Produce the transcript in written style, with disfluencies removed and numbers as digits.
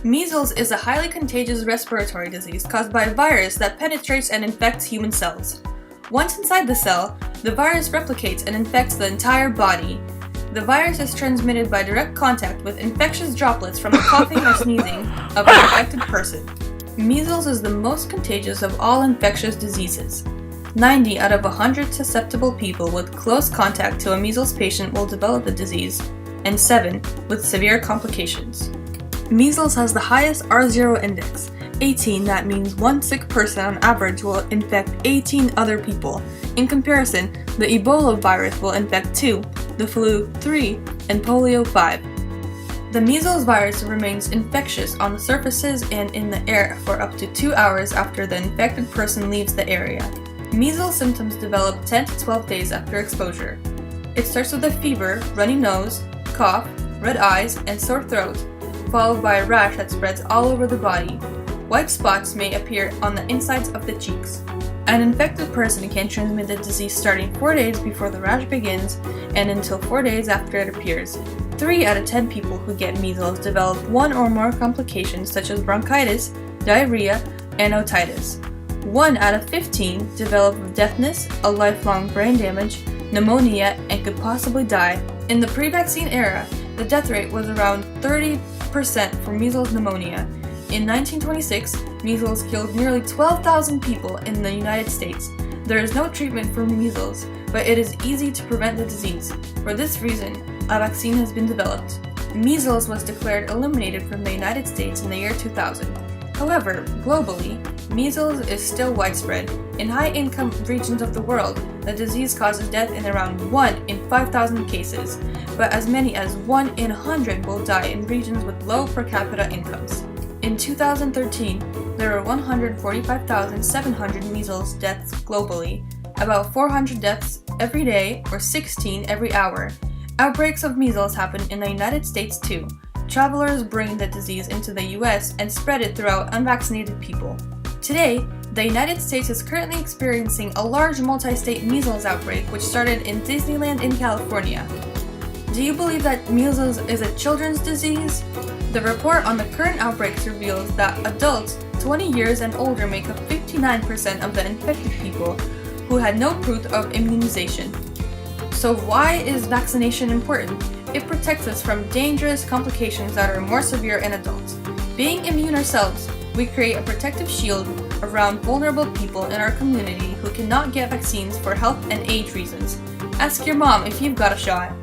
Measles is a highly contagious respiratory disease caused by a virus that penetrates and infects human cells. Once inside the cell, the virus replicates and infects the entire body. The virus is transmitted by direct contact with infectious droplets from the coughing or sneezing of an infected person. Measles is the most contagious of all infectious diseases. 90 out of 100 susceptible people with close contact to a measles patient will develop the disease, and 7 with severe complications. Measles has the highest R0 index, 18. That means one sick person on average will infect 18 other people. In comparison, the Ebola virus will infect 2, the flu 3, and polio 5. The measles virus remains infectious on the surfaces and in the air for up to 2 hours after the infected person leaves the area. Measles symptoms develop 10 to 12 days after exposure. It starts with a fever, runny nose, cough, red eyes, and sore throat, followed by a rash that spreads all over the body. White spots may appear on the insides of the cheeks. An infected person can transmit the disease starting 4 days before the rash begins and until 4 days after it appears. 3 out of 10 people who get measles develop one or more complications such as bronchitis, diarrhea, and otitis. 1 out of 15 develop deafness, a lifelong brain damage, pneumonia, and could possibly die. In the pre-vaccine era, the death rate was around 30% for measles pneumonia. In 1926, measles killed nearly 12,000 people in the United States. There is no treatment for measles, but it is easy to prevent the disease. For this reason, a vaccine has been developed. Measles was declared eliminated from the United States in the year 2000. However, globally, measles is still widespread. In high-income regions of the world, the disease causes death in around 1 in 5,000 cases, but as many as 1 in 100 will die in regions with low per capita incomes. In 2013, there were 145,700 measles deaths globally, about 400 deaths every day or 16 every hour. Outbreaks of measles happen in the United States too. Travelers bring the disease into the US and spread it throughout unvaccinated people. Today, the United States is currently experiencing a large multi-state measles outbreak which started in Disneyland in California. Do you believe that measles is a children's disease? The report on the current outbreaks reveals that adults 20 years and older make up 59% of the infected people who had no proof of immunization. So why is vaccination important? It protects us from dangerous complications that are more severe in adults. Being immune ourselves, we create a protective shield around vulnerable people in our community who cannot get vaccines for health and age reasons. Ask your mom if you've got a shot.